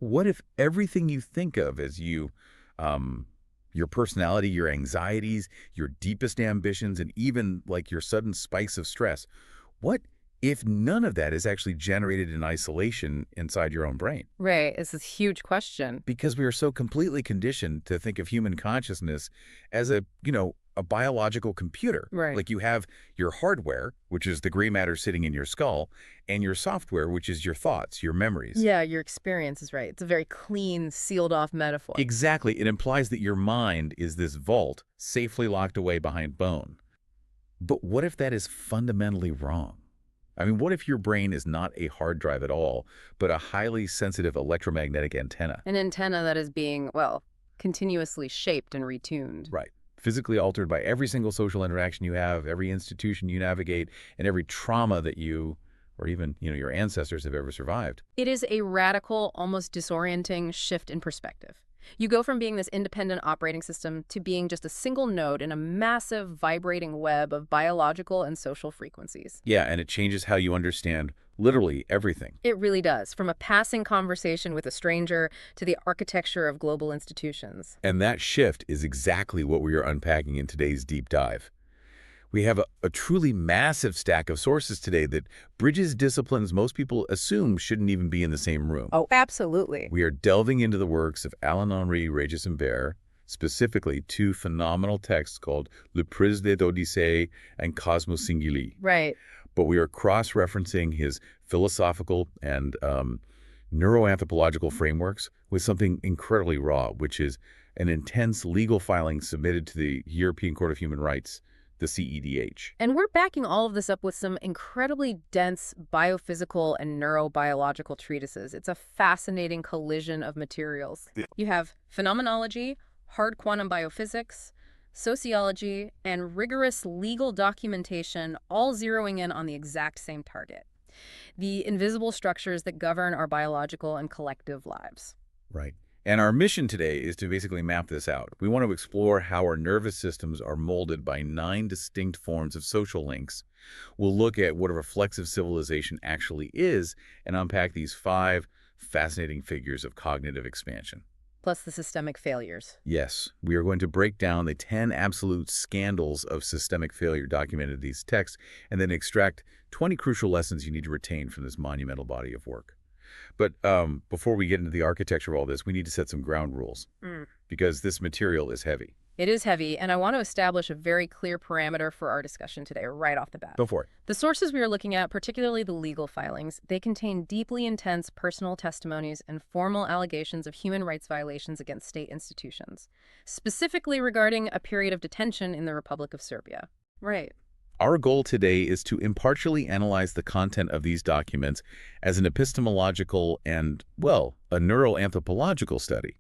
What if everything you think of as um, your personality, your anxieties, your deepest ambitions, and even like your sudden spikes of stress, what if none of that is actually generated in isolation inside your own brain? Right. It's this huge question. Because we are so completely conditioned to think of human consciousness as a biological computer. Right. Like you have your hardware, which is the gray matter sitting in your skull, and your software, which is your thoughts, your memories. Yeah, your experience is right. It's a very clean, sealed off metaphor. Exactly. It implies that your mind is this vault safely locked away behind bone. But what if that is fundamentally wrong? I mean, what if your brain is not a hard drive at all, but a highly sensitive electromagnetic antenna? An antenna that is being, well, continuously shaped and retuned. Right. Physically altered by every single social interaction you have, every institution you navigate, and every trauma that you, or even, your ancestors have ever survived. It is a radical, almost disorienting shift in perspective. You go from being this independent operating system to being just a single node in a massive, vibrating web of biological and social frequencies. Yeah, and it changes how you understand literally everything. It really does, from a passing conversation with a stranger to the architecture of global institutions. And that shift is exactly what we are unpacking in today's deep dive. We have a truly massive stack of sources today that bridges disciplines most people assume shouldn't even be in the same room. Oh, absolutely. We are delving into the works of Alain-Henri Regis-Imbert, specifically two phenomenal texts called Le Prise d'Odyssée and Cosmos Singulier. Right. But we are cross-referencing his philosophical and neuroanthropological frameworks with something incredibly raw, which is an intense legal filing submitted to the European Court of Human Rights, the CEDH. And we're backing all of this up with some incredibly dense biophysical and neurobiological treatises. It's a fascinating collision of materials. Yeah. You have phenomenology, hard quantum biophysics, sociology, and rigorous legal documentation, all zeroing in on the exact same target: the invisible structures that govern our biological and collective lives. Right. And our mission today is to basically map this out. We want to explore how our nervous systems are molded by 9 distinct forms of social links. We'll look at what a reflexive civilization actually is and unpack these 5 fascinating figures of cognitive expansion. Plus the systemic failures. Yes, we are going to break down the 10 absolute scandals of systemic failure documented in these texts and then extract 20 crucial lessons you need to retain from this monumental body of work. But before we get into the architecture of all this, we need to set some ground rules because this material is heavy. It is heavy, and I want to establish a very clear parameter for our discussion today, right off the bat. Go for it. The sources we are looking at, particularly the legal filings, they contain deeply intense personal testimonies and formal allegations of human rights violations against state institutions, specifically regarding a period of detention in the Republic of Serbia. Right. Our goal today is to impartially analyze the content of these documents as an epistemological and, well, a neuroanthropological study.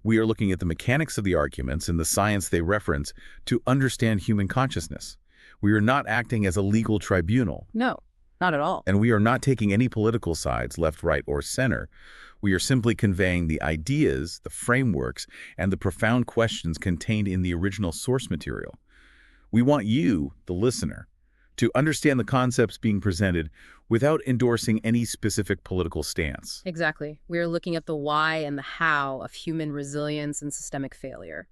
We are looking at the mechanics of the arguments and the science they reference to understand human consciousness. We are not acting as a legal tribunal. No, not at all. And we are not taking any political sides, left, right, or center. We are simply conveying the ideas, the frameworks, and the profound questions contained in the original source material. We want you, the listener, to understand the concepts being presented without endorsing any specific political stance. Exactly. We are looking at the why and the how of human resilience and systemic failure.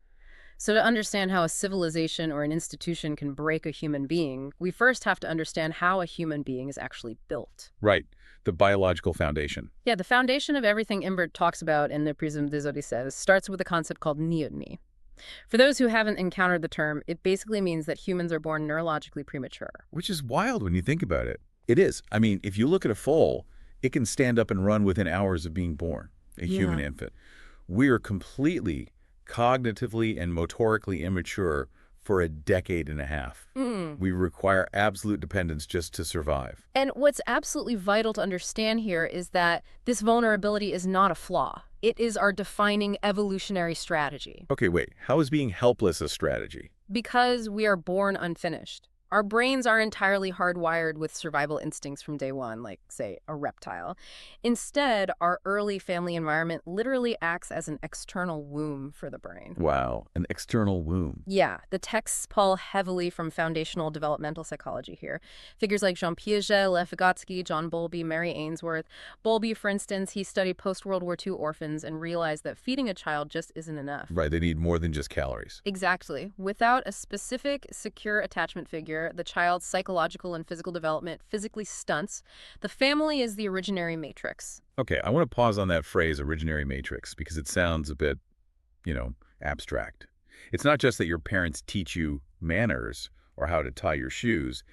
So to understand how a civilization or an institution can break a human being, we first have to understand how a human being is actually built. Right. The biological foundation. Yeah, the foundation of everything Imbert talks about in the Prism des Odysseus starts with a concept called neoteny. For those who haven't encountered the term, it basically means that humans are born neurologically premature. Which is wild when you think about it. It is. I mean, if you look at a foal, it can stand up and run within hours of being born, a human infant. We are completely cognitively and motorically immature for a decade and a half. We require absolute dependence just to survive. And what's absolutely vital to understand here is that this vulnerability is not a flaw. It is our defining evolutionary strategy. Okay, wait. How is being helpless a strategy? Because we are born unfinished. Our brains are entirely hardwired with survival instincts from day one, like, say, a reptile. Instead, our early family environment literally acts as an external womb for the brain. Wow, an external womb. Yeah, the texts pull heavily from foundational developmental psychology here. Figures like Jean Piaget, Lev Vygotsky, John Bowlby, Mary Ainsworth. Bowlby, for instance, he studied post-World War II orphans and realized that feeding a child just isn't enough. Right, they need more than just calories. Exactly. Without a specific, secure attachment figure, the child's psychological and physical development physically stunts. The family is the originary matrix. Okay, I want to pause on that phrase, originary matrix, because it sounds a bit, abstract. It's not just that your parents teach you manners or how to tie your shoes.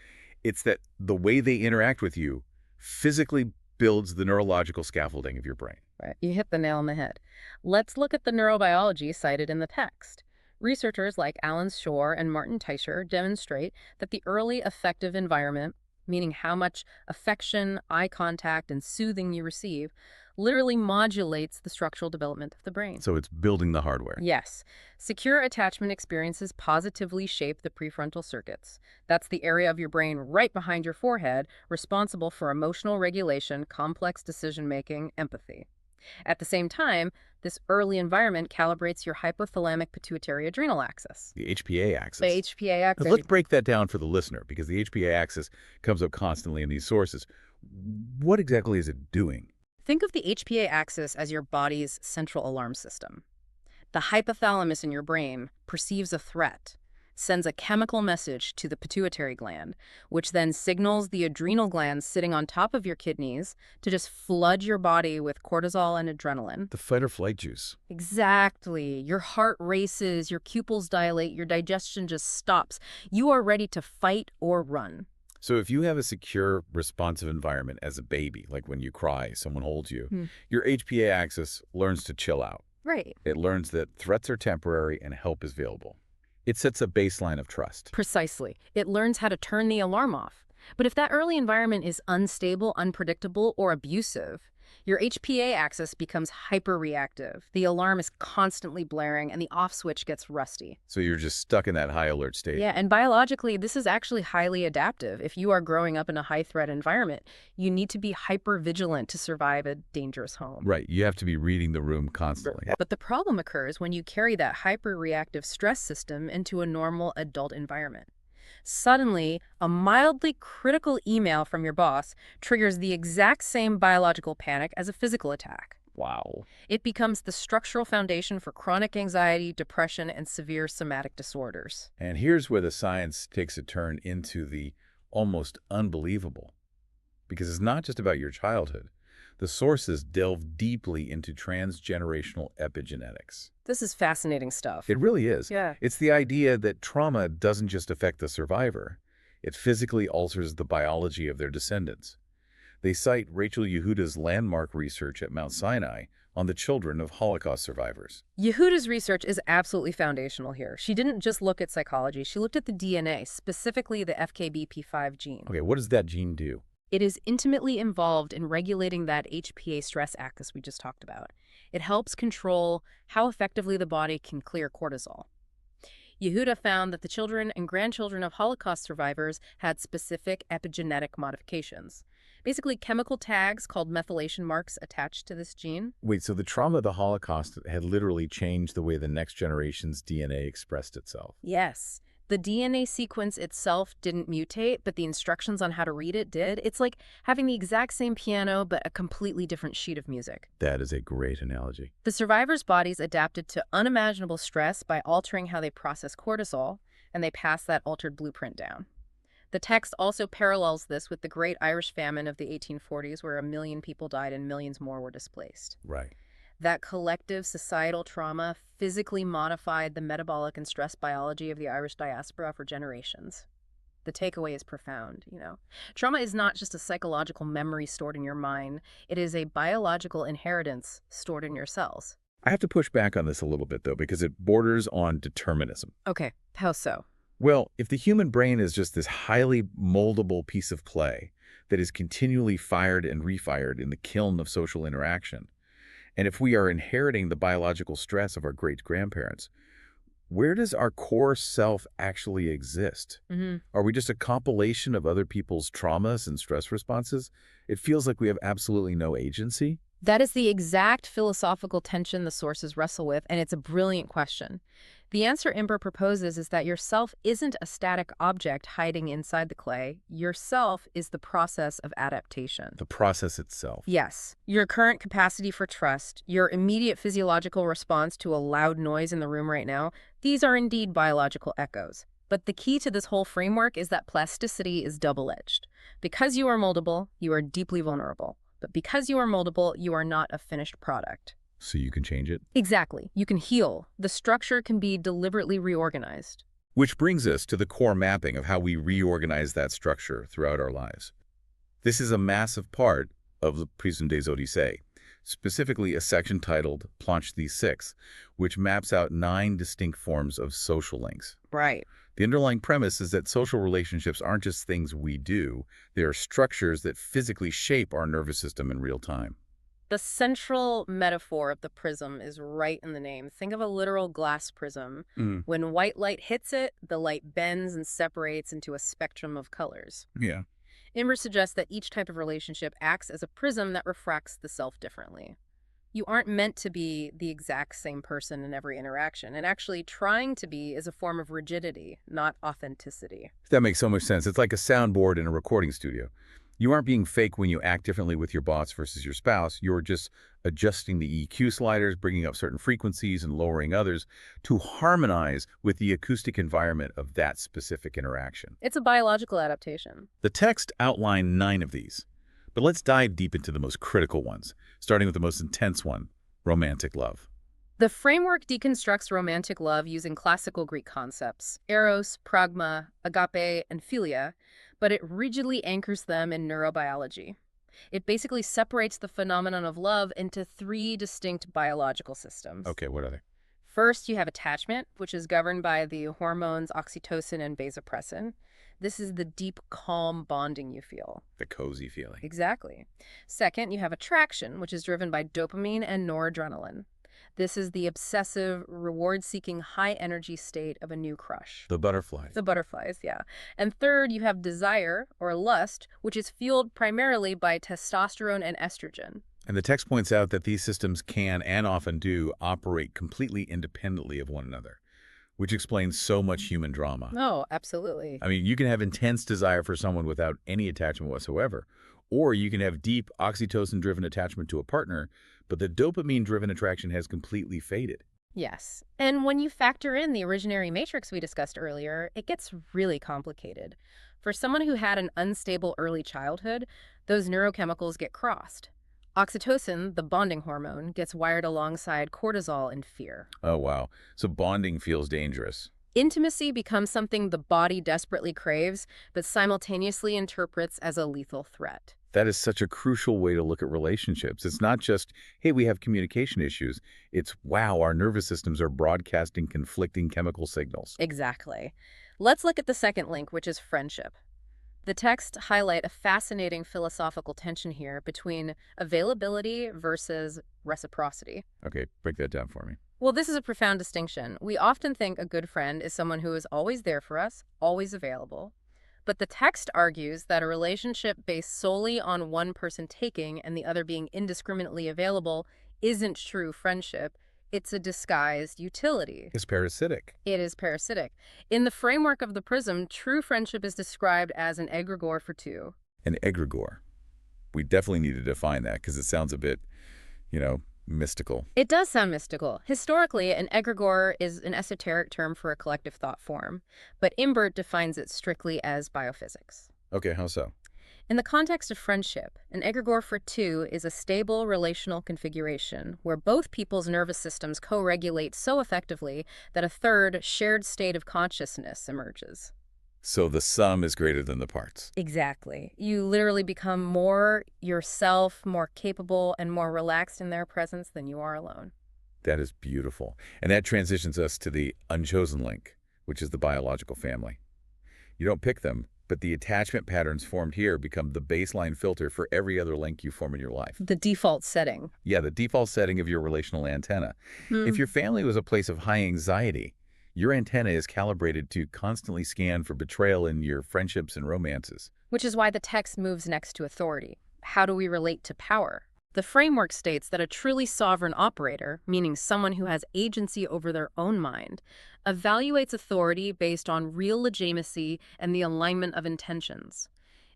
It's that the way they interact with you physically builds the neurological scaffolding of your brain. Right. You hit the nail on the head. Let's look at the neurobiology cited in the text. Researchers like Alan Shore and Martin Teicher demonstrate that the early affective environment, meaning how much affection, eye contact, and soothing you receive, literally modulates the structural development of the brain. So it's building the hardware. Yes. Secure attachment experiences positively shape the prefrontal circuits. That's the area of your brain right behind your forehead, responsible for emotional regulation, complex decision-making, empathy. At the same time, this early environment calibrates your hypothalamic pituitary adrenal axis. The HPA axis. The HPA axis. Let's break that down for the listener, because the HPA axis comes up constantly in these sources. What exactly is it doing? Think of the HPA axis as your body's central alarm system. The hypothalamus in your brain perceives a threat, sends a chemical message to the pituitary gland, which then signals the adrenal glands sitting on top of your kidneys to just flood your body with cortisol and adrenaline. The fight or flight juice. Exactly. Your heart races, your pupils dilate, your digestion just stops. You are ready to fight or run. So if you have a secure, responsive environment as a baby, like when you cry, someone holds you, your HPA axis learns to chill out. Right. It learns that threats are temporary and help is available. It sets a baseline of trust. Precisely. It learns how to turn the alarm off. But if that early environment is unstable, unpredictable, or abusive, your HPA axis becomes hyperreactive. The alarm is constantly blaring and the off switch gets rusty. So you're just stuck in that high alert state. Yeah, and biologically, this is actually highly adaptive. If you are growing up in a high-threat environment, you need to be hyper-vigilant to survive a dangerous home. Right, you have to be reading the room constantly. But the problem occurs when you carry that hyper-reactive stress system into a normal adult environment. Suddenly, a mildly critical email from your boss triggers the exact same biological panic as a physical attack. Wow. It becomes the structural foundation for chronic anxiety, depression, and severe somatic disorders. And here's where the science takes a turn into the almost unbelievable. Because it's not just about your childhood. The sources delve deeply into transgenerational epigenetics. This is fascinating stuff. It really is. Yeah. It's the idea that trauma doesn't just affect the survivor. It physically alters the biology of their descendants. They cite Rachel Yehuda's landmark research at Mount Sinai on the children of Holocaust survivors. Yehuda's research is absolutely foundational here. She didn't just look at psychology. She looked at the DNA, specifically the FKBP5 gene. Okay, what does that gene do? It is intimately involved in regulating that HPA stress axis we just talked about. It helps control how effectively the body can clear cortisol. Yehuda found that the children and grandchildren of Holocaust survivors had specific epigenetic modifications. Basically, chemical tags called methylation marks attached to this gene. Wait, so the trauma of the Holocaust had literally changed the way the next generation's DNA expressed itself? Yes. The DNA sequence itself didn't mutate, but the instructions on how to read it did. It's like having the exact same piano, but a completely different sheet of music. That is a great analogy. The survivors' bodies adapted to unimaginable stress by altering how they process cortisol, and they passed that altered blueprint down. The text also parallels this with the Great Irish Famine of the 1840s, where 1 million people died and millions more were displaced. Right. That collective societal trauma physically modified the metabolic and stress biology of the Irish diaspora for generations. The takeaway is profound, Trauma is not just a psychological memory stored in your mind. It is a biological inheritance stored in your cells. I have to push back on this a little bit, though, because it borders on determinism. Okay, how so? Well, if the human brain is just this highly moldable piece of clay that is continually fired and refired in the kiln of social interaction, and if we are inheriting the biological stress of our great-grandparents, Where does our core self actually exist? Hmm. Are we just a compilation of other people's traumas and stress responses? It feels like we have absolutely no agency. That is the exact philosophical tension the sources wrestle with, and it's a brilliant question. The answer Imber proposes is that yourself isn't a static object hiding inside the clay. Yourself is the process of adaptation. The process itself. Yes, your current capacity for trust, your immediate physiological response to a loud noise in the room right now, these are indeed biological echoes. But the key to this whole framework is that plasticity is double-edged. Because you are moldable, you are deeply vulnerable. But because you are moldable, you are not a finished product. So you can change it. Exactly. You can heal. The structure can be deliberately reorganized. Which brings us to the core mapping of how we reorganize that structure throughout our lives. This is a massive part of the Prisme des Odyssees, specifically a section titled Planche des Six, which maps out 9 distinct forms of social links. Right. The underlying premise is that social relationships aren't just things we do, they are structures that physically shape our nervous system in real time. The central metaphor of the prism is right in the name. Think of a literal glass prism. When white light hits it, the light bends and separates into a spectrum of colors. Yeah. Imber suggests that each type of relationship acts as a prism that refracts the self differently. You aren't meant to be the exact same person in every interaction, and actually trying to be is a form of rigidity, not authenticity. That makes so much sense. It's like a soundboard in a recording studio. You aren't being fake when you act differently with your boss versus your spouse. You're just adjusting the EQ sliders, bringing up certain frequencies and lowering others to harmonize with the acoustic environment of that specific interaction. It's a biological adaptation. The text outlined 9 of these, but let's dive deep into the most critical ones, starting with the most intense one, romantic love. The framework deconstructs romantic love using classical Greek concepts, eros, pragma, agape, and philia, but it rigidly anchors them in neurobiology. It basically separates the phenomenon of love into 3 distinct biological systems. Okay, what are they? First, you have attachment, which is governed by the hormones oxytocin and vasopressin. This is the deep, calm bonding you feel. The cozy feeling. Exactly. Second, you have attraction, which is driven by dopamine and noradrenaline. This is the obsessive, reward-seeking, high-energy state of a new crush. The butterflies. The butterflies, yeah. And third, you have desire, or lust, which is fueled primarily by testosterone and estrogen. And the text points out that these systems can, and often do, operate completely independently of one another, which explains so much human drama. Oh, absolutely. I mean, you can have intense desire for someone without any attachment whatsoever, or you can have deep oxytocin-driven attachment to a partner, but the dopamine-driven attraction has completely faded. Yes. And when you factor in the originary matrix we discussed earlier, it gets really complicated. For someone who had an unstable early childhood, those neurochemicals get crossed. Oxytocin, the bonding hormone, gets wired alongside cortisol in fear. Oh, wow. So bonding feels dangerous. Intimacy becomes something the body desperately craves, but simultaneously interprets as a lethal threat. That is such a crucial way to look at relationships. It's not just, hey, we have communication issues. It's, wow, our nervous systems are broadcasting conflicting chemical signals. Exactly. Let's look at the second link, which is friendship. The texts highlight a fascinating philosophical tension here between availability versus reciprocity. Okay, break that down for me. Well, this is a profound distinction. We often think a good friend is someone who is always there for us, always available. But the text argues that a relationship based solely on one person taking and the other being indiscriminately available isn't true friendship. It's a disguised utility. It's parasitic. It is parasitic. In the framework of the prism, true friendship is described as an egregore for two. An egregore. We definitely need to define that because it sounds a bit, mystical. It does sound mystical. Historically, an egregore is an esoteric term for a collective thought form, but Imbert defines it strictly as biophysics. Okay, how so? In the context of friendship, an egregore for two is a stable relational configuration where both people's nervous systems co-regulate so effectively that a third shared state of consciousness emerges. So the sum is greater than the parts. Exactly. You literally become more yourself, more capable, and more relaxed in their presence than you are alone. That is beautiful. And that transitions us to the unchosen link, which is the biological family. You don't pick them, but the attachment patterns formed here become the baseline filter for every other link you form in your life. The default setting. Yeah, the default setting of your relational antenna. If your family was a place of high anxiety, Your antenna is calibrated to constantly scan for betrayal in your friendships and romances. Which is why the text moves next to authority. How do we relate to power? The framework states that a truly sovereign operator, meaning someone who has agency over their own mind, evaluates authority based on real legitimacy and the alignment of intentions.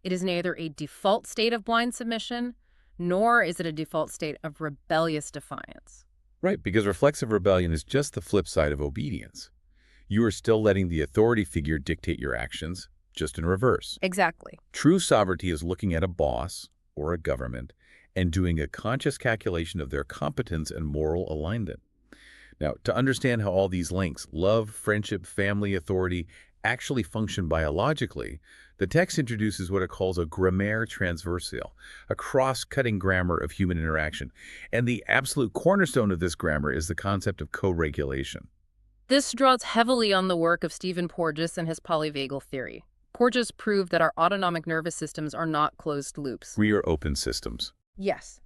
It is neither a default state of blind submission, nor is it a default state of rebellious defiance. Right, because reflexive rebellion is just the flip side of obedience. You are still letting the authority figure dictate your actions, just in reverse. Exactly. True sovereignty is looking at a boss or a government and doing a conscious calculation of their competence and moral alignment. Now, to understand how all these links, love, friendship, family, authority, actually function biologically, the text introduces what it calls a grammaire transversale, a cross-cutting grammar of human interaction. And the absolute cornerstone of this grammar is the concept of co-regulation. This draws heavily on the work of Stephen Porges and his polyvagal theory. Porges proved that our autonomic nervous systems are not closed loops. We are open systems. Yes.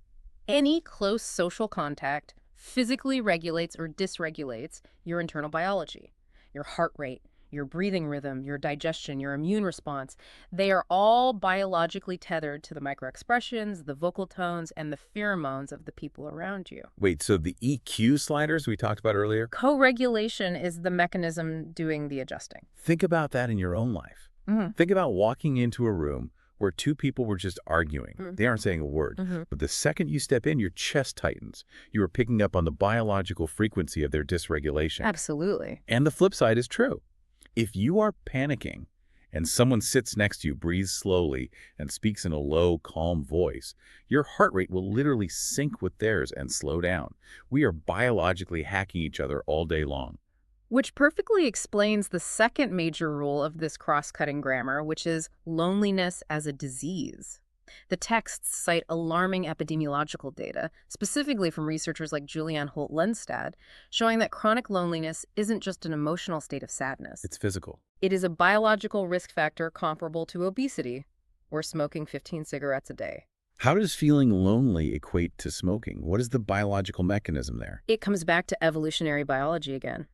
Any close social contact physically regulates or dysregulates your internal biology. Your heart rate, your breathing rhythm, your digestion, your immune response, they are all biologically tethered to the microexpressions, the vocal tones, and the pheromones of the people around you. Wait, so the EQ sliders we talked about earlier? Co-regulation is the mechanism doing the adjusting. Think about that in your own life. Think about walking into a room where two people were just arguing. They aren't saying a word. But the second you step in, your chest tightens. You are picking up on the biological frequency of their dysregulation. Absolutely. And the flip side is true. If you are panicking and someone sits next to you, breathes slowly, and speaks in a low, calm voice, your heart rate will literally sync with theirs and slow down. We are biologically hacking each other all day long. Which perfectly explains the second major rule of this cross-cutting grammar, which is loneliness as a disease. The texts cite alarming epidemiological data, specifically from researchers like Julianne Holt-Lenstad, showing that chronic loneliness isn't just an emotional state of sadness. It's physical. It is a biological risk factor comparable to obesity or smoking 15 cigarettes a day. How does feeling lonely equate to smoking? What is the biological mechanism there? It comes back to evolutionary biology again.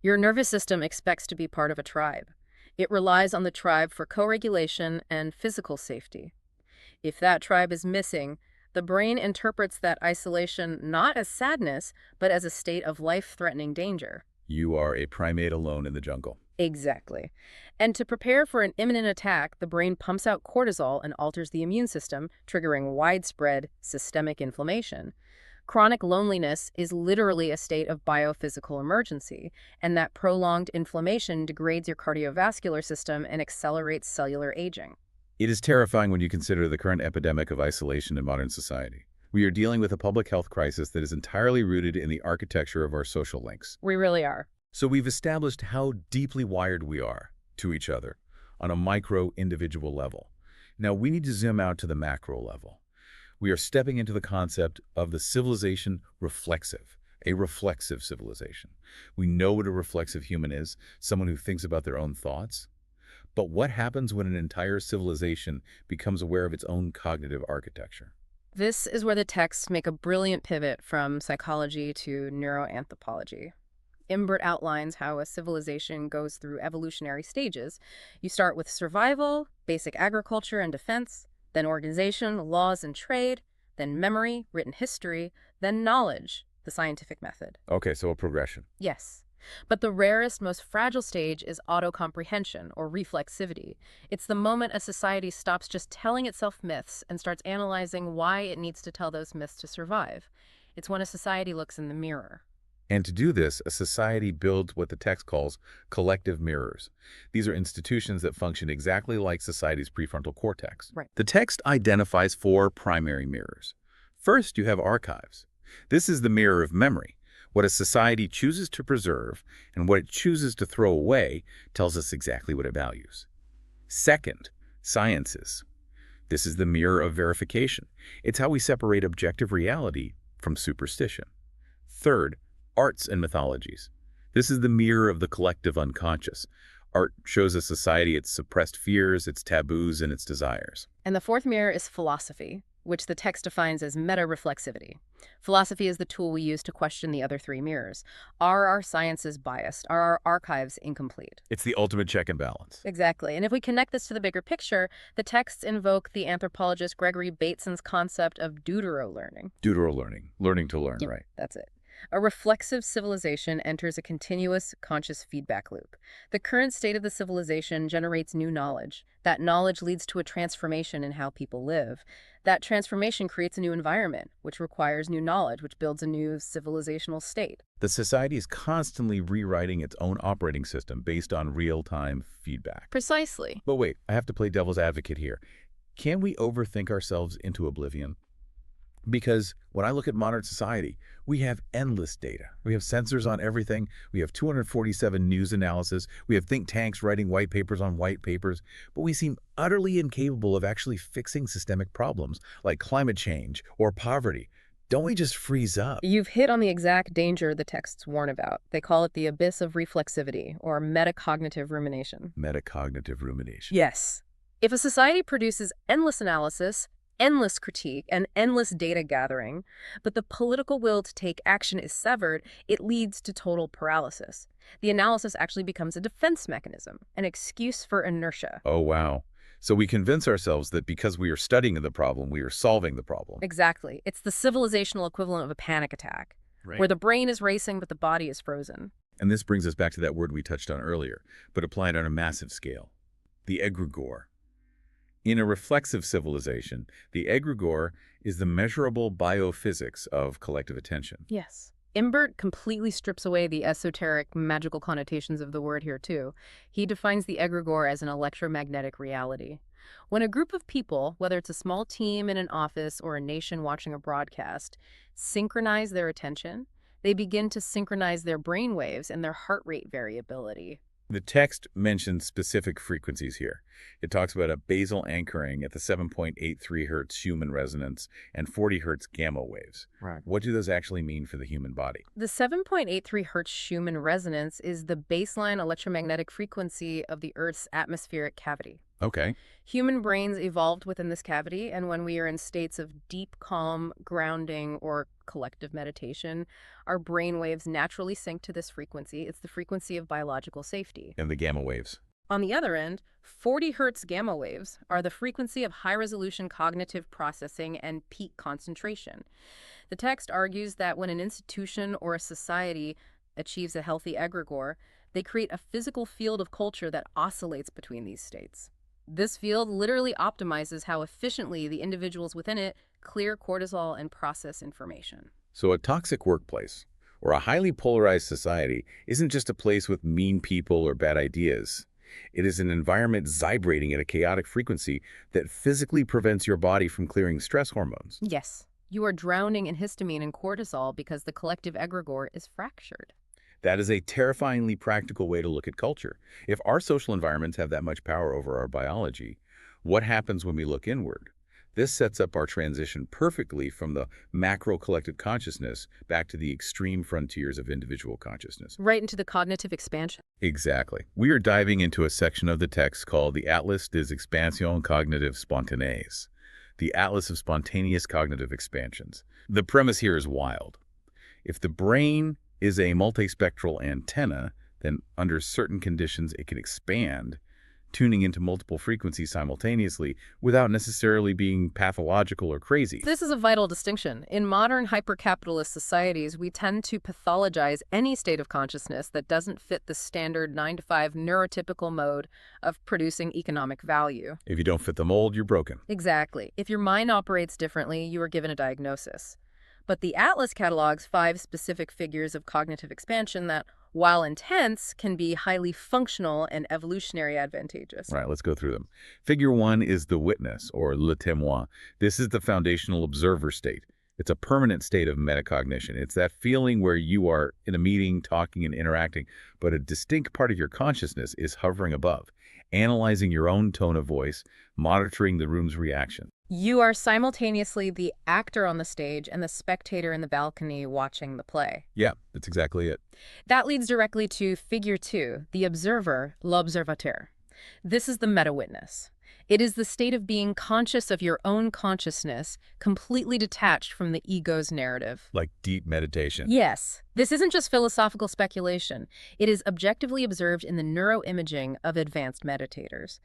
Your nervous system expects to be part of a tribe. It relies on the tribe for co-regulation and physical safety. If that tribe is missing, the brain interprets that isolation not as sadness, but as a state of life-threatening danger. You are a primate alone in the jungle. Exactly. And to prepare for an imminent attack, the brain pumps out cortisol and alters the immune system, triggering widespread systemic inflammation. Chronic loneliness is literally a state of biophysical emergency, and that prolonged inflammation degrades your cardiovascular system and accelerates cellular aging. It is terrifying when you consider the current epidemic of isolation in modern society. We are dealing with a public health crisis that is entirely rooted in the architecture of our social links. We really are. So we've established how deeply wired we are to each other on a micro individual level. Now we need to zoom out to the macro level. We are stepping into the concept of the civilization reflexive, a reflexive civilization. We know what a reflexive human is, someone who thinks about their own thoughts. But what happens when an entire civilization becomes aware of its own cognitive architecture? This is where the texts make a brilliant pivot from psychology to neuroanthropology. Imbert outlines how a civilization goes through evolutionary stages. You start with survival, basic agriculture and defense, then organization, laws and trade, then memory, written history, then knowledge, the scientific method. Okay, so a progression. Yes. But the rarest, most fragile stage is autocomprehension, or reflexivity. It's the moment a society stops just telling itself myths and starts analyzing why it needs to tell those myths to survive. It's when a society looks in the mirror. And to do this, a society builds what the text calls collective mirrors. These are institutions that function exactly like society's prefrontal cortex. Right. The text identifies 4 primary mirrors. First, you have archives. This is the mirror of memory. What a society chooses to preserve and what it chooses to throw away tells us exactly what it values. Second, sciences. This is the mirror of verification. It's how we separate objective reality from superstition. Third, arts and mythologies. This is the mirror of the collective unconscious. Art shows a society its suppressed fears, its taboos, and its desires. And the fourth mirror is philosophy. which the text defines as meta-reflexivity. Philosophy is the tool we use to question the other three mirrors. Are our sciences biased? Are our archives incomplete? It's the ultimate check and balance. Exactly. And if we connect this to the bigger picture, the texts invoke the anthropologist Gregory Bateson's concept of deutero-learning. Deutero-learning, learning to learn, Yep, right? that's it. A reflexive civilization enters a continuous conscious feedback loop. The current state of the civilization generates new knowledge. That knowledge leads to a transformation in how people live. That transformation creates a new environment, which requires new knowledge, which builds a new civilizational state. The society is constantly rewriting its own operating system based on real-time feedback. Precisely. But wait, I have to play devil's advocate here. Can we overthink ourselves into oblivion? Because when I look at modern society, we have endless data. We have sensors on everything. We have 247 news analysis. We have think tanks writing white papers on white papers. But we seem utterly incapable of actually fixing systemic problems like climate change or poverty. Don't we just freeze up? You've hit on the exact danger the texts warn about. They call it the abyss of reflexivity, or metacognitive rumination. Metacognitive rumination. Yes. If a society produces endless analysis, endless critique, and endless data gathering, but the political will to take action is severed, it leads to total paralysis. The analysis actually becomes a defense mechanism, an excuse for inertia. Oh, wow. So we convince ourselves that because we are studying the problem, we are solving the problem. Exactly. It's the civilizational equivalent of a panic attack, Right. where the brain is racing but the body is frozen. And this brings us back to that word we touched on earlier, but applied on a massive scale. The egregore. In a reflexive civilization, the egregore is the measurable biophysics of collective attention. Yes. Imbert completely strips away the esoteric, magical connotations of the word here, too. He defines the egregore as an electromagnetic reality. When a group of people, whether it's a small team in an office or a nation watching a broadcast, synchronize their attention, they begin to synchronize their brain waves and their heart rate variability. The text mentions specific frequencies here. It talks about a basal anchoring at the 7.83 hertz Schumann resonance and 40 hertz gamma waves. Right. What do those actually mean for the human body? The 7.83 hertz Schumann resonance is the baseline electromagnetic frequency of the Earth's atmospheric cavity. Okay. Human brains evolved within this cavity, and when we are in states of deep calm, grounding, or collective meditation, our brain waves naturally sync to this frequency. It's the frequency of biological safety. And the gamma waves. On the other end, 40 hertz gamma waves are the frequency of high-resolution cognitive processing and peak concentration. The text argues that when an institution or a society achieves a healthy egregore, they create a physical field of culture that oscillates between these states. This field literally optimizes how efficiently the individuals within it clear cortisol and process information. So a toxic workplace or a highly polarized society isn't just a place with mean people or bad ideas. It is an environment vibrating at a chaotic frequency that physically prevents your body from clearing stress hormones. Yes, you are drowning in histamine and cortisol because the collective egregore is fractured. That is a terrifyingly practical way to look at culture. If our social environments have that much power over our biology, what happens when we look inward? This sets up our transition perfectly from the macro collective consciousness back to the extreme frontiers of individual consciousness. Right into the cognitive expansion. Exactly. We are diving into a section of the text called the Atlas des Expansions Cognitives Spontanées, the Atlas of Spontaneous Cognitive Expansions. The premise here is wild. If the brain is a multispectral antenna, then under certain conditions it can expand, tuning into multiple frequencies simultaneously without necessarily being pathological or crazy. This is a vital distinction. In modern hypercapitalist societies, we tend to pathologize any state of consciousness that doesn't fit the standard 9-to-5 neurotypical mode of producing economic value. If you don't fit the mold, you're broken. Exactly. If your mind operates differently, you are given a diagnosis. But the Atlas catalogs 5 specific figures of cognitive expansion that, while intense, can be highly functional and evolutionary advantageous. All right, let's go through them. Figure 1 is the witness, or le témoin. This is the foundational observer state. It's a permanent state of metacognition. It's that feeling where you are in a meeting, talking and interacting, but a distinct part of your consciousness is hovering above, analyzing your own tone of voice, monitoring the room's reaction. You are simultaneously the actor on the stage and the spectator in the balcony watching the play. Yeah, that's exactly it. That leads directly to figure 2, the observer, l'observateur. This is the meta-witness. It is the state of being conscious of your own consciousness, completely detached from the ego's narrative. Like deep meditation. Yes, this isn't just philosophical speculation. It is objectively observed in the neuroimaging of advanced meditators.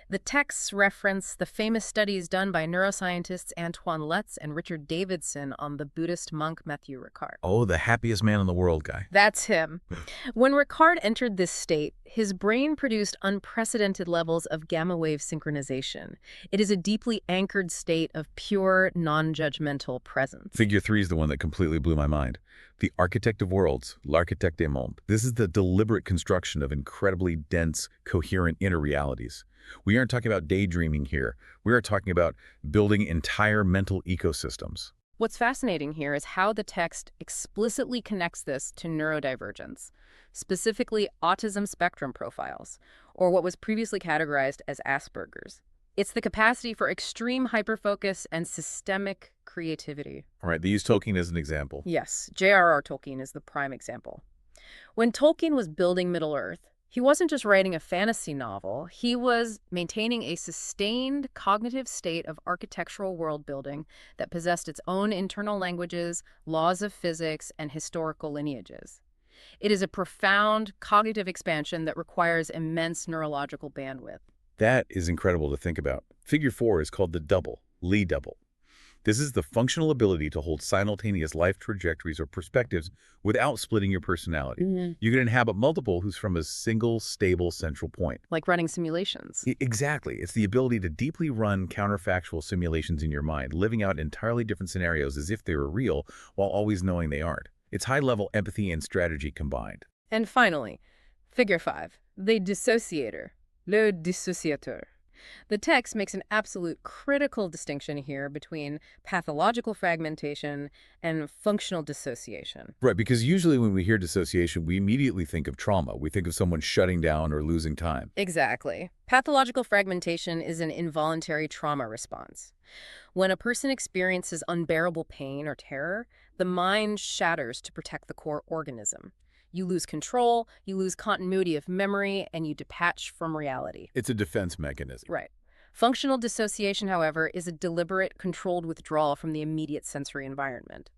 The texts reference the famous studies done by neuroscientists Antoine Letts and Richard Davidson on the Buddhist monk Mathieu Ricard. Oh, the happiest man in the world guy. That's him. When Ricard entered this state, his brain produced unprecedented levels of gamma wave synchronization. It is a deeply anchored state of pure, non-judgmental presence. Figure 3 is the one that completely blew my mind. The architect of worlds, l'architecte des mondes. This is the deliberate construction of incredibly dense, coherent inner realities. We aren't talking about daydreaming here. We are talking about building entire mental ecosystems. What's fascinating here is how the text explicitly connects this to neurodivergence, specifically autism spectrum profiles, or what was previously categorized as Asperger's. It's the capacity for extreme hyperfocus and systemic creativity. All right, they use Tolkien as an example. Yes, J.R.R. Tolkien is the prime example. When Tolkien was building Middle-earth, he wasn't just writing a fantasy novel, he was maintaining a sustained cognitive state of architectural world-building that possessed its own internal languages, laws of physics, and historical lineages. It is a profound cognitive expansion that requires immense neurological bandwidth. That is incredible to think about. Figure 4 is called the double, Lee double. This is the functional ability to hold simultaneous life trajectories or perspectives without splitting your personality. You can inhabit multiple who's from a single, stable central point. Like running simulations. Exactly. It's the ability to deeply run counterfactual simulations in your mind, living out entirely different scenarios as if they were real while always knowing they aren't. It's high-level empathy and strategy combined. And finally, figure 5, the dissociator, le dissociateur. The text makes an absolute critical distinction here between pathological fragmentation and functional dissociation. Right, because usually when we hear dissociation, we immediately think of trauma. We think of someone shutting down or losing time. Exactly. Pathological fragmentation is an involuntary trauma response. When a person experiences unbearable pain or terror, the mind shatters to protect the core organism. You lose control, you lose continuity of memory, and you detach from reality. It's a defense mechanism. Right. Functional dissociation, however, is a deliberate, controlled withdrawal from the immediate sensory environment.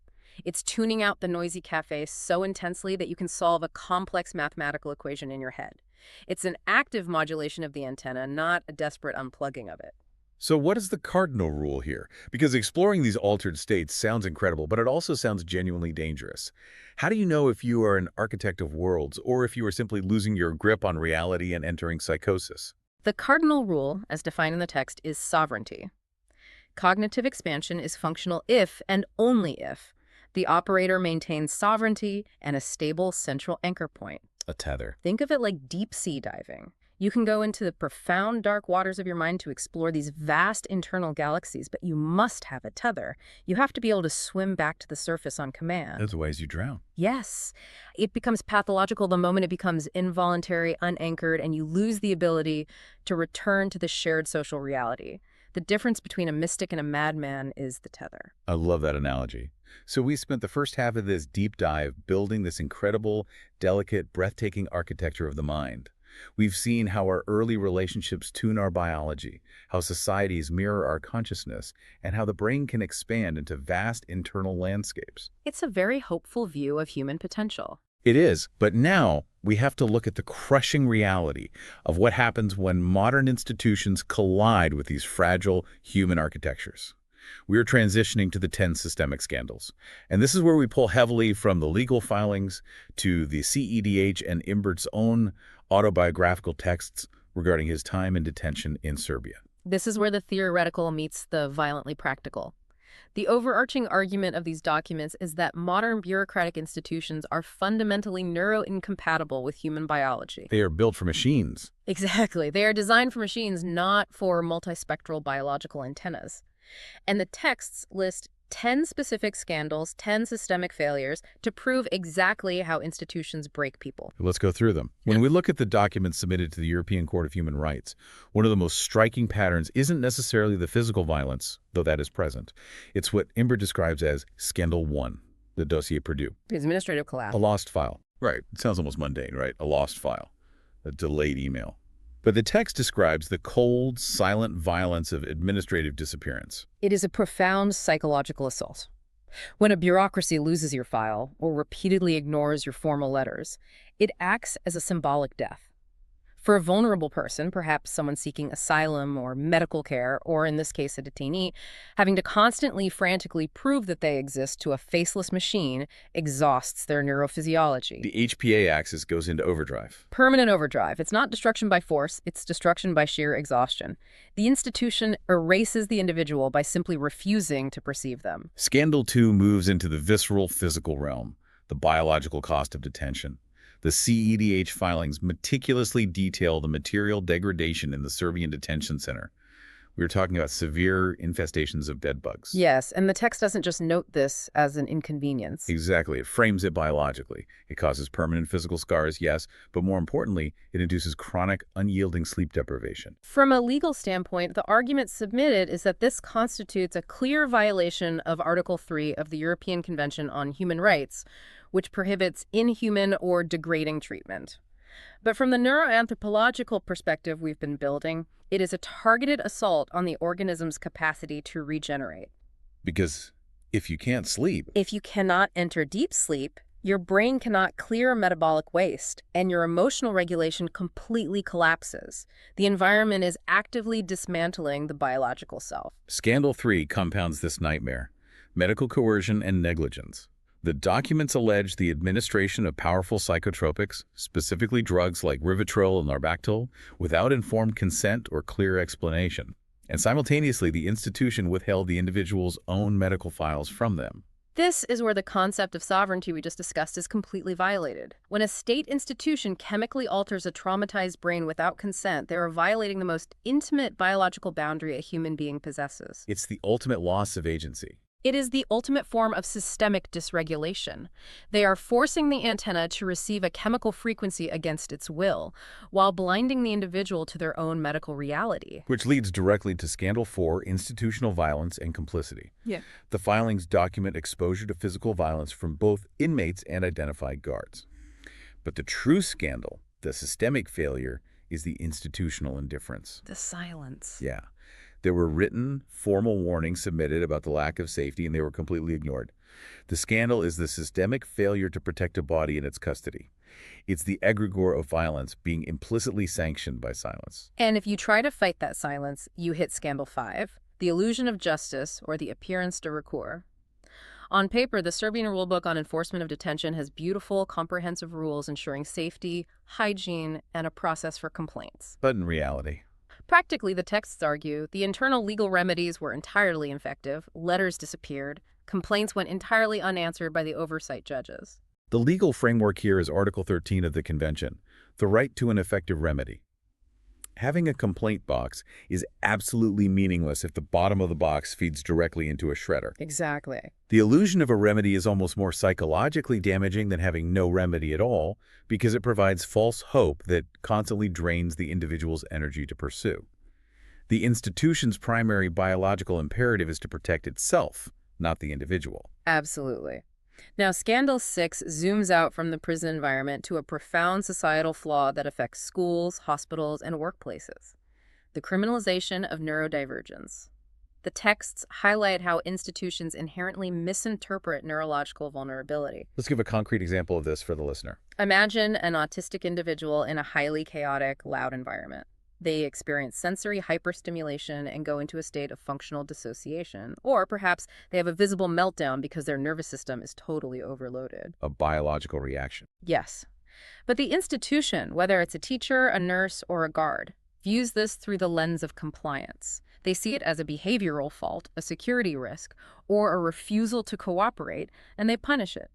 It's tuning out the noisy cafe so intensely that you can solve a complex mathematical equation in your head. It's an active modulation of the antenna, not a desperate unplugging of it. So what is the cardinal rule here? Because exploring these altered states sounds incredible, but it also sounds genuinely dangerous. How do you know if you are an architect of worlds or if you are simply losing your grip on reality and entering psychosis? The cardinal rule, as defined in the text, is sovereignty. Cognitive expansion is functional if and only if the operator maintains sovereignty and a stable central anchor point. A tether. Think of it like deep sea diving. You can go into the profound dark waters of your mind to explore these vast internal galaxies, but you must have a tether. You have to be able to swim back to the surface on command. Otherwise you drown. Yes. It becomes pathological the moment it becomes involuntary, unanchored, and you lose the ability to return to the shared social reality. The difference between a mystic and a madman is the tether. I love that analogy. So we spent the first half of this deep dive building this incredible, delicate, breathtaking architecture of the mind. We've seen how our early relationships tune our biology, how societies mirror our consciousness, and how the brain can expand into vast internal landscapes. It's a very hopeful view of human potential. It is, but now we have to look at the crushing reality of what happens when modern institutions collide with these fragile human architectures. We are transitioning to the 10 systemic scandals. And this is where we pull heavily from the legal filings to the CEDH and Imbert's own autobiographical texts regarding his time in detention in Serbia. This is where the theoretical meets the violently practical. The overarching argument of these documents is that modern bureaucratic institutions are fundamentally neuroincompatible with human biology. They are built for machines. Exactly. They are designed for machines, not for multispectral biological antennas. And the texts list 10 specific scandals, 10 systemic failures to prove exactly how institutions break people. Let's go through them. When we look at the documents submitted to the European Court of Human Rights, one of the most striking patterns isn't necessarily the physical violence, though that is present. It's what Imbert describes as Scandal 1, the dossier Purdue. The administrative collapse. A lost file. Right. It sounds almost mundane, right? A lost file. A delayed email. But the text describes the cold, silent violence of administrative disappearance. It is a profound psychological assault. When a bureaucracy loses your file or repeatedly ignores your formal letters, it acts as a symbolic death. For a vulnerable person, perhaps someone seeking asylum or medical care, or in this case a detainee, having to constantly, frantically prove that they exist to a faceless machine exhausts their neurophysiology. The HPA axis goes into overdrive. Permanent overdrive. It's not destruction by force, it's destruction by sheer exhaustion. The institution erases the individual by simply refusing to perceive them. Scandal 2 moves into the visceral physical realm, the biological cost of detention. The CEDH filings meticulously detail the material degradation in the Serbian detention center. We were talking about severe infestations of bed bugs. Yes, and the text doesn't just note this as an inconvenience. Exactly. It frames it biologically. It causes permanent physical scars, yes, but more importantly, it induces chronic, unyielding sleep deprivation. From a legal standpoint, the argument submitted is that this constitutes a clear violation of Article 3 of the European Convention on Human Rights, which prohibits inhuman or degrading treatment. But from the neuroanthropological perspective we've been building, it is a targeted assault on the organism's capacity to regenerate. Because if you can't sleep, If you cannot enter deep sleep, your brain cannot clear metabolic waste, and your emotional regulation completely collapses. The environment is actively dismantling the biological self. Scandal 3 compounds this nightmare: medical coercion and negligence. The documents allege the administration of powerful psychotropics, specifically drugs like Rivotril and Larbactol, without informed consent or clear explanation. And simultaneously, the institution withheld the individual's own medical files from them. This is where the concept of sovereignty we just discussed is completely violated. When a state institution chemically alters a traumatized brain without consent, they are violating the most intimate biological boundary a human being possesses. It's the ultimate loss of agency. It is the ultimate form of systemic dysregulation. They are forcing the antenna to receive a chemical frequency against its will, while blinding the individual to their own medical reality. Which leads directly to Scandal 4, institutional violence and complicity. Yeah. The filings document exposure to physical violence from both inmates and identified guards. But the true scandal, the systemic failure, is the institutional indifference. The silence. Yeah. There were written, formal warnings submitted about the lack of safety, and they were completely ignored. The scandal is the systemic failure to protect a body in its custody. It's the egregore of violence being implicitly sanctioned by silence. And if you try to fight that silence, you hit Scandal 5, the illusion of justice, or the appearance de recours. On paper, the Serbian rulebook on enforcement of detention has beautiful, comprehensive rules ensuring safety, hygiene, and a process for complaints. But in reality, Practically, the texts argue, the internal legal remedies were entirely ineffective, letters disappeared, complaints went entirely unanswered by the oversight judges. the legal framework here is Article 13 of the Convention, the right to an effective remedy. Having a complaint box is absolutely meaningless if the bottom of the box feeds directly into a shredder. Exactly. The illusion of a remedy is almost more psychologically damaging than having no remedy at all, because it provides false hope that constantly drains the individual's energy to pursue. The institution's primary biological imperative is to protect itself, not the individual. Absolutely. Now, Scandal 6 zooms out from the prison environment to a profound societal flaw that affects schools, hospitals, and workplaces: the criminalization of neurodivergence. The texts highlight how institutions inherently misinterpret neurological vulnerability. Let's give a concrete example of this for the listener. Imagine an autistic individual in a highly chaotic, loud environment. They experience sensory hyperstimulation and go into a state of functional dissociation. Or perhaps they have a visible meltdown because their nervous system is totally overloaded. A biological reaction. Yes. But the institution, whether it's a teacher, a nurse, or a guard, views this through the lens of compliance. They see it as a behavioral fault, a security risk, or a refusal to cooperate, and they punish it.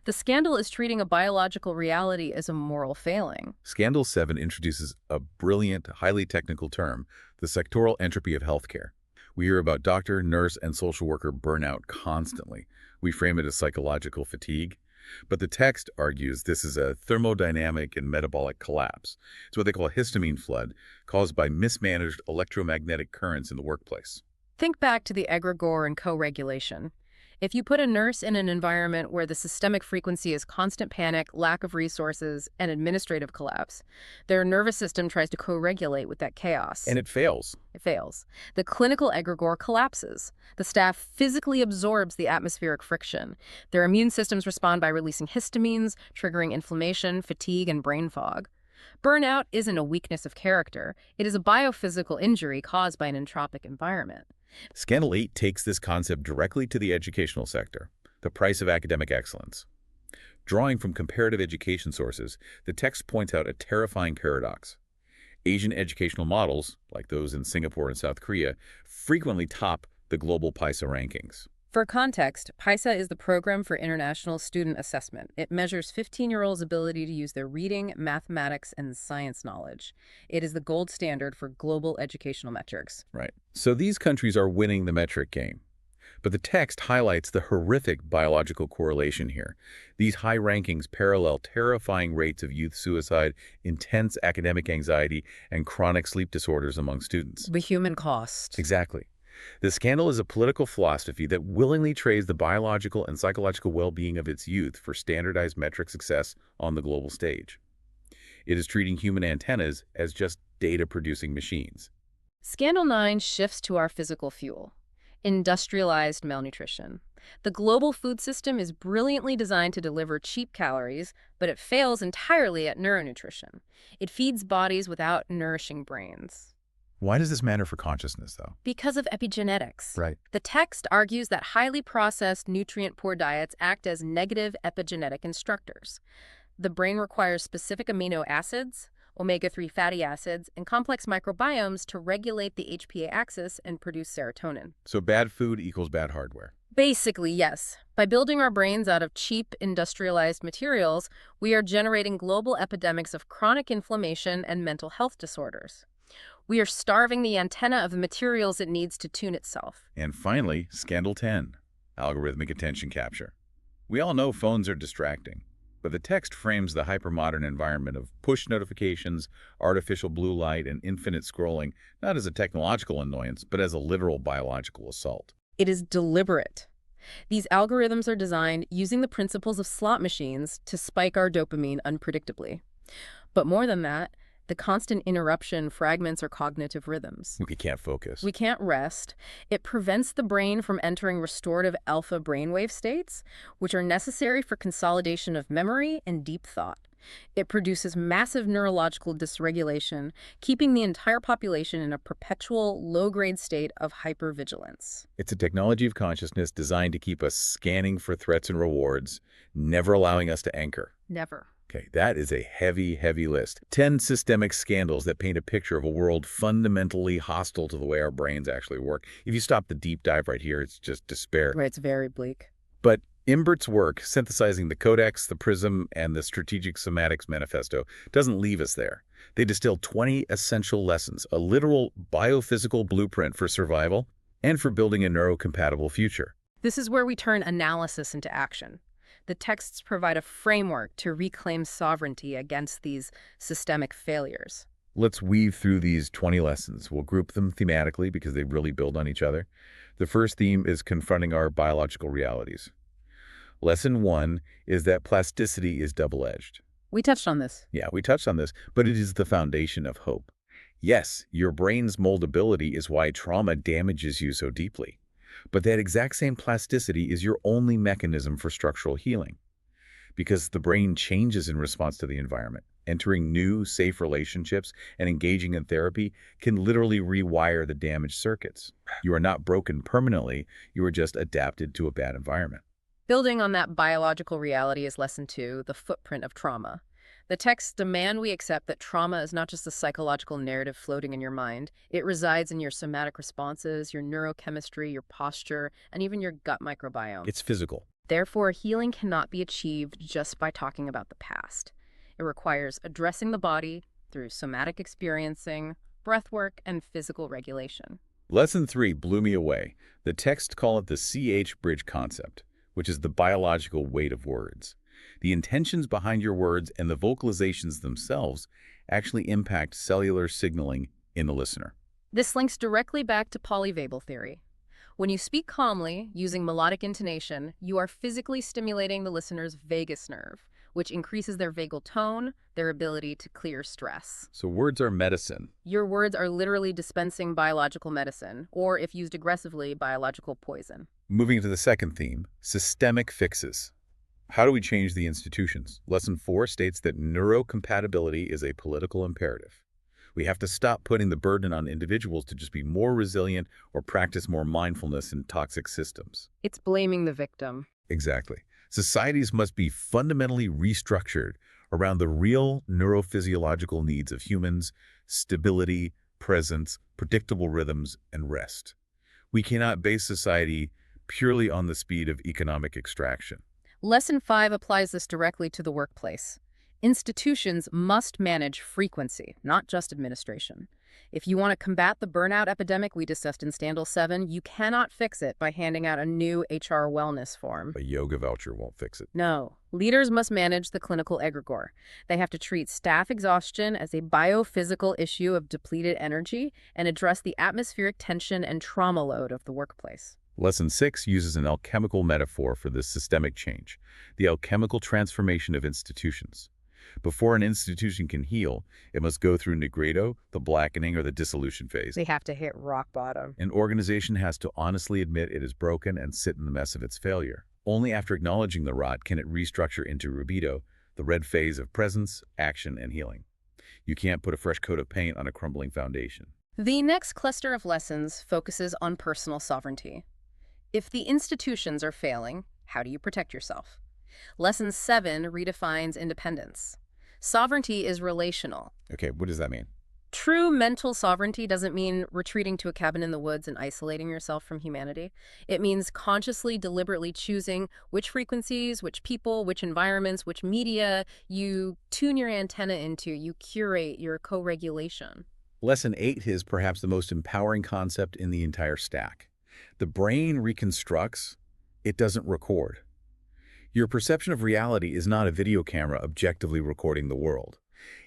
The scandal is treating a biological reality as a moral failing. Scandal 7 introduces a brilliant, highly technical term, the sectoral entropy of healthcare. We hear about doctor, nurse, and social worker burnout constantly. We frame it as psychological fatigue. But the text argues this is a thermodynamic and metabolic collapse. It's what they call a histamine flood, caused by mismanaged electromagnetic currents in the workplace. Think back to the egregore and co-regulation. If you put a nurse in an environment where the systemic frequency is constant panic, lack of resources, and administrative collapse, their nervous system tries to co-regulate with that chaos. And it fails. It fails. The clinical egregore collapses. The staff physically absorbs the atmospheric friction. Their immune systems respond by releasing histamines, triggering inflammation, fatigue, and brain fog. Burnout isn't a weakness of character. It is a biophysical injury caused by an entropic environment. Scandal 8 takes this concept directly to the educational sector, the price of academic excellence. Drawing from comparative education sources, the text points out a terrifying paradox. Asian educational models, like those in Singapore and South Korea, frequently top the global PISA rankings. For context, PISA is the Program for International Student Assessment. It measures 15-year-olds' ability to use their reading, mathematics, and science knowledge. It is the gold standard for global educational metrics. Right. So these countries are winning the metric game. But the text highlights the horrific biological correlation here. These high rankings parallel terrifying rates of youth suicide, intense academic anxiety, and chronic sleep disorders among students. The human cost. Exactly. The scandal is a political philosophy that willingly trades the biological and psychological well-being of its youth for standardized metric success on the global stage. It is treating human antennas as just data-producing machines. Scandal 9 shifts to our physical fuel. Industrialized malnutrition. The global food system is brilliantly designed to deliver cheap calories, but it fails entirely at neuronutrition. It feeds bodies without nourishing brains. Why does this matter for consciousness, though? Because of epigenetics. Right. The text argues that highly processed, nutrient-poor diets act as negative epigenetic instructors. The brain requires specific amino acids, omega-3 fatty acids, and complex microbiomes to regulate the HPA axis and produce serotonin. So bad food equals bad hardware. Basically, yes. By building our brains out of cheap, industrialized materials, we are generating global epidemics of chronic inflammation and mental health disorders. We are starving the antenna of the materials it needs to tune itself. And finally, Scandal 10, algorithmic attention capture. We all know phones are distracting, but the text frames the hypermodern environment of push notifications, artificial blue light, and infinite scrolling not as a technological annoyance, but as a literal biological assault. It is deliberate. These algorithms are designed using the principles of slot machines to spike our dopamine unpredictably. But more than that, the constant interruption fragments our cognitive rhythms. We can't focus. We can't rest. It prevents the brain from entering restorative alpha brainwave states, which are necessary for consolidation of memory and deep thought. It produces massive neurological dysregulation, keeping the entire population in a perpetual low-grade state of hypervigilance. It's a technology of consciousness designed to keep us scanning for threats and rewards, never allowing us to anchor. Never. Okay, that is a heavy, heavy list. 10 systemic scandals that paint a picture of a world fundamentally hostile to the way our brains actually work. If you stop the deep dive right here, it's just despair. Right, it's very bleak. But Imbert's work, synthesizing the Codex, the Prism, and the Strategic Somatics Manifesto, doesn't leave us there. They distill 20 essential lessons, a literal biophysical blueprint for survival and for building a neurocompatible future. This is where we turn analysis into action. The texts provide a framework to reclaim sovereignty against these systemic failures. Let's weave through these 20 lessons. We'll group them thematically because they really build on each other. The first theme is confronting our biological realities. Lesson 1 is that plasticity is double-edged. We touched on this. Yeah, we touched on this, but it is the foundation of hope. Yes, your brain's moldability is why trauma damages you so deeply. But that exact same plasticity is your only mechanism for structural healing. Because the brain changes in response to the environment. Entering new, safe relationships and engaging in therapy can literally rewire the damaged circuits. You are not broken permanently, you are just adapted to a bad environment. Building on that biological reality is lesson 2, the footprint of trauma. The texts demand we accept that trauma is not just a psychological narrative floating in your mind. It resides in your somatic responses, your neurochemistry, your posture, and even your gut microbiome. It's physical. Therefore, healing cannot be achieved just by talking about the past. It requires addressing the body through somatic experiencing, breathwork, and physical regulation. Lesson 3 blew me away. The texts call it the CH bridge concept, which is the biological weight of words. The intentions behind your words and the vocalizations themselves actually impact cellular signaling in the listener. This links directly back to polyvagal theory. When you speak calmly, using melodic intonation, you are physically stimulating the listener's vagus nerve, which increases their vagal tone, their ability to clear stress. So words are medicine. Your words are literally dispensing biological medicine, or if used aggressively, biological poison. Moving to the second theme, systemic fixes. How do we change the institutions? Lesson 4 states that neurocompatibility is a political imperative. We have to stop putting the burden on individuals to just be more resilient or practice more mindfulness in toxic systems. It's blaming the victim. Exactly. Societies must be fundamentally restructured around the real neurophysiological needs of humans: stability, presence, predictable rhythms, and rest. We cannot base society purely on the speed of economic extraction. Lesson 5 applies this directly to the workplace. Institutions must manage frequency, not just administration. If you want to combat the burnout epidemic we discussed in Standal 7, you cannot fix it by handing out a new HR wellness form. A yoga voucher won't fix it. No. Leaders must manage the clinical egregore. They have to treat staff exhaustion as a biophysical issue of depleted energy and address the atmospheric tension and trauma load of the workplace. Lesson 6 uses an alchemical metaphor for this systemic change: the alchemical transformation of institutions. Before an institution can heal, it must go through nigredo, the blackening or the dissolution phase. They have to hit rock bottom. An organization has to honestly admit it is broken and sit in the mess of its failure. Only after acknowledging the rot can it restructure into rubido, the red phase of presence, action, and healing. You can't put a fresh coat of paint on a crumbling foundation. The next cluster of lessons focuses on personal sovereignty. If the institutions are failing, how do you protect yourself? Lesson 7 redefines independence. Sovereignty is relational. Okay, what does that mean? True mental sovereignty doesn't mean retreating to a cabin in the woods and isolating yourself from humanity. It means consciously, deliberately choosing which frequencies, which people, which environments, which media you tune your antenna into, you curate your co-regulation. Lesson 8 is perhaps the most empowering concept in the entire stack. The brain reconstructs, it doesn't record. Your perception of reality is not a video camera objectively recording the world.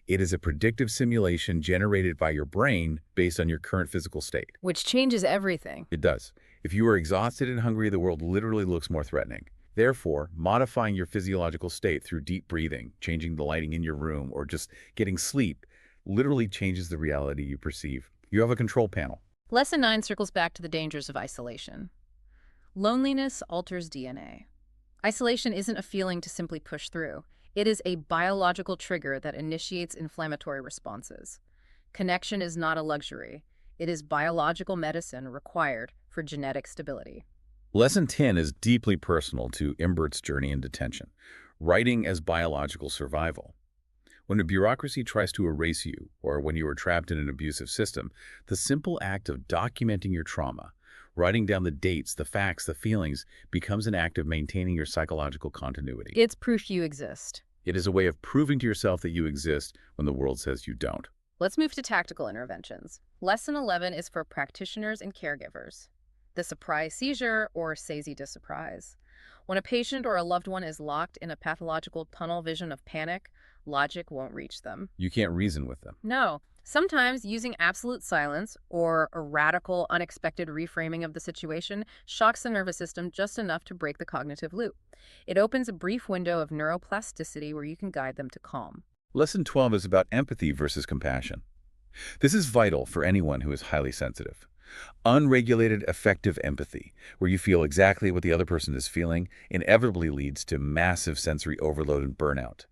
It is a predictive simulation generated by your brain based on your current physical state. Which changes everything. It does. If you are exhausted and hungry, the world literally looks more threatening. Therefore, modifying your physiological state through deep breathing, changing the lighting in your room, or just getting sleep literally changes the reality you perceive. You have a control panel. Lesson 9 circles back to the dangers of isolation. Loneliness alters DNA. Isolation isn't a feeling to simply push through. It is a biological trigger that initiates inflammatory responses. Connection is not a luxury. It is biological medicine required for genetic stability. Lesson 10 is deeply personal to Imbert's journey in detention, writing as biological survival. When a bureaucracy tries to erase you, or when you are trapped in an abusive system, the simple act of documenting your trauma, writing down the dates, the facts, the feelings, becomes an act of maintaining your psychological continuity. It's proof you exist. It is a way of proving to yourself that you exist when the world says you don't. Let's move to tactical interventions. Lesson 11 is for practitioners and caregivers. The surprise seizure, or seisie de surprise. When a patient or a loved one is locked in a pathological tunnel vision of panic, logic won't reach them. You can't reason with them. No. Sometimes using absolute silence or a radical, unexpected reframing of the situation shocks the nervous system just enough to break the cognitive loop. It opens a brief window of neuroplasticity where you can guide them to calm. Lesson 12 is about empathy versus compassion. This is vital for anyone who is highly sensitive. Unregulated, effective empathy, where you feel exactly what the other person is feeling, inevitably leads to massive sensory overload and burnout.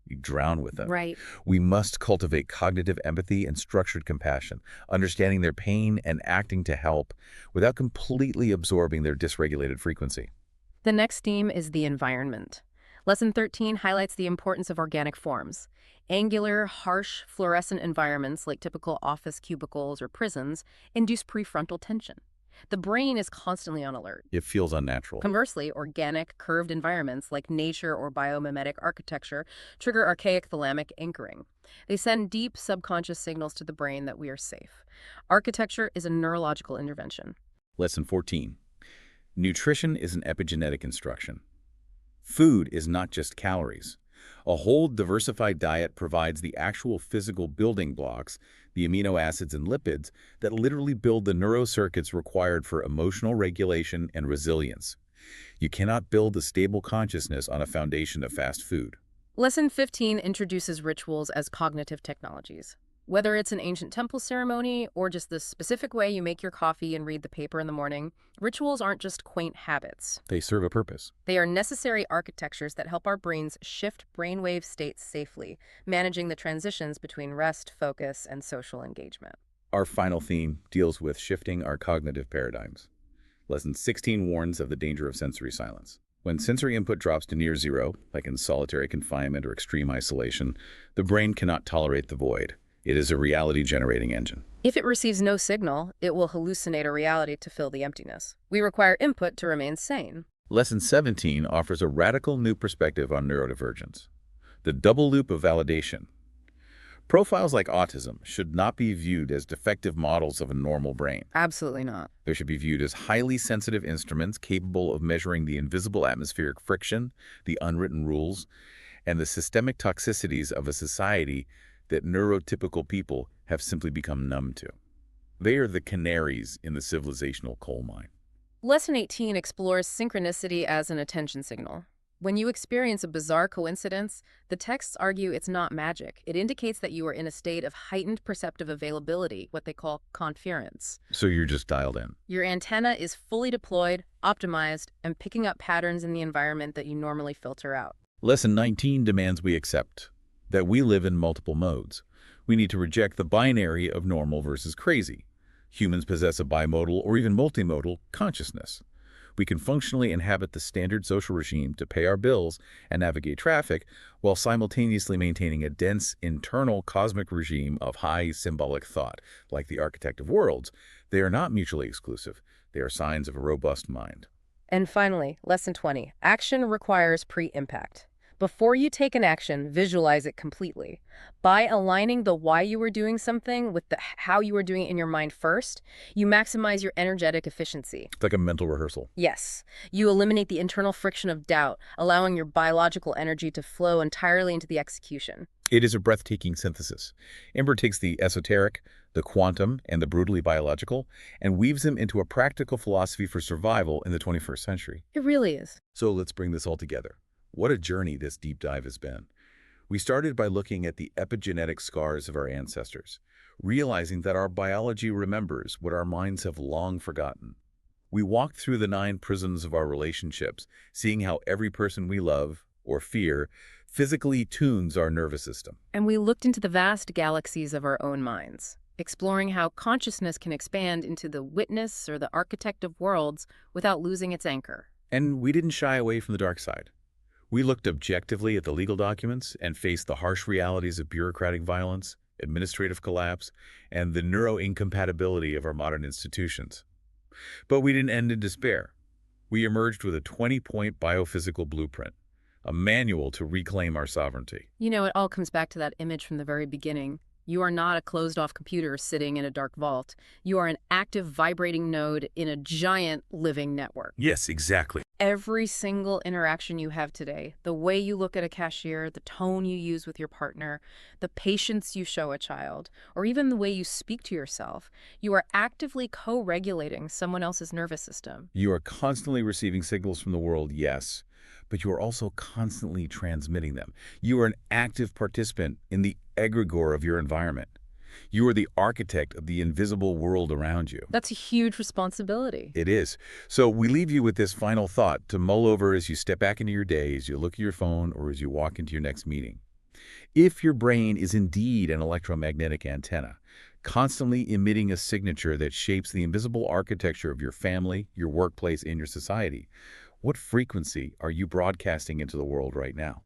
You drown with them. Right. We must cultivate cognitive empathy and structured compassion, understanding their pain and acting to help without completely absorbing their dysregulated frequency. The next theme is the environment. Lesson 13 highlights the importance of organic forms. Angular, harsh, fluorescent environments like typical office cubicles or prisons induce prefrontal tension. The brain is constantly on alert. It feels unnatural. Conversely, organic, curved environments like nature or biomimetic architecture trigger archaic thalamic anchoring. They send deep subconscious signals to the brain that we are safe. Architecture is a neurological intervention. Lesson 14. Nutrition is an epigenetic instruction. Food is not just calories. A whole diversified diet provides the actual physical building blocks the amino acids and lipids that literally build the neurocircuits required for emotional regulation and resilience. You cannot build a stable consciousness on a foundation of fast food. Lesson 15 introduces rituals as cognitive technologies. Whether it's an ancient temple ceremony or just the specific way you make your coffee and read the paper in the morning, rituals aren't just quaint habits. They serve a purpose. They are necessary architectures that help our brains shift brainwave states safely, managing the transitions between rest, focus, and social engagement. Our final theme deals with shifting our cognitive paradigms. Lesson 16 warns of the danger of sensory silence. When sensory input drops to near zero, like in solitary confinement or extreme isolation, the brain cannot tolerate the void. It is a reality-generating engine. If it receives no signal, it will hallucinate a reality to fill the emptiness. We require input to remain sane. Lesson 17 offers a radical new perspective on neurodivergence. The double loop of validation. Profiles like autism should not be viewed as defective models of a normal brain. Absolutely not. They should be viewed as highly sensitive instruments capable of measuring the invisible atmospheric friction, the unwritten rules, and the systemic toxicities of a society that neurotypical people have simply become numb to. They are the canaries in the civilizational coal mine. Lesson 18 explores synchronicity as an attention signal. When you experience a bizarre coincidence, the texts argue it's not magic. It indicates that you are in a state of heightened perceptive availability, what they call conference. So you're just dialed in. Your antenna is fully deployed, optimized, and picking up patterns in the environment that you normally filter out. Lesson 19 demands we accept that we live in multiple modes. We need to reject the binary of normal versus crazy. Humans possess a bimodal or even multimodal consciousness. We can functionally inhabit the standard social regime to pay our bills and navigate traffic while simultaneously maintaining a dense internal cosmic regime of high symbolic thought. Like the architect of worlds, they are not mutually exclusive. They are signs of a robust mind. And finally, Lesson 20, action requires pre-impact. Before you take an action, visualize it completely. By aligning the why you were doing something with the how you were doing it in your mind first, you maximize your energetic efficiency. It's like a mental rehearsal. Yes, you eliminate the internal friction of doubt, allowing your biological energy to flow entirely into the execution. It is a breathtaking synthesis. Ember takes the esoteric, the quantum, and the brutally biological, and weaves them into a practical philosophy for survival in the 21st century. It really is. So let's bring this all together. What a journey this deep dive has been. We started by looking at the epigenetic scars of our ancestors, realizing that our biology remembers what our minds have long forgotten. We walked through the 9 prisms of our relationships, seeing how every person we love, or fear, physically tunes our nervous system. And we looked into the vast galaxies of our own minds, exploring how consciousness can expand into the witness or the architect of worlds without losing its anchor. And we didn't shy away from the dark side. We looked objectively at the legal documents and faced the harsh realities of bureaucratic violence, administrative collapse, and the neuroincompatibility of our modern institutions. But we didn't end in despair. We emerged with a 20-point biophysical blueprint, a manual to reclaim our sovereignty. You know, it all comes back to that image from the very beginning. You are not a closed-off computer sitting in a dark vault. You are an active, vibrating node in a giant living network. Yes, exactly. Every single interaction you have today, the way you look at a cashier, the tone you use with your partner, the patience you show a child, or even the way you speak to yourself, you are actively co-regulating someone else's nervous system. You are constantly receiving signals from the world, yes, but you are also constantly transmitting them. You are an active participant in the egregore of your environment. You are the architect of the invisible world around you. That's a huge responsibility. It is. So we leave you with this final thought to mull over as you step back into your day, as you look at your phone, or as you walk into your next meeting. If your brain is indeed an electromagnetic antenna, constantly emitting a signature that shapes the invisible architecture of your family, your workplace, and your society, what frequency are you broadcasting into the world right now?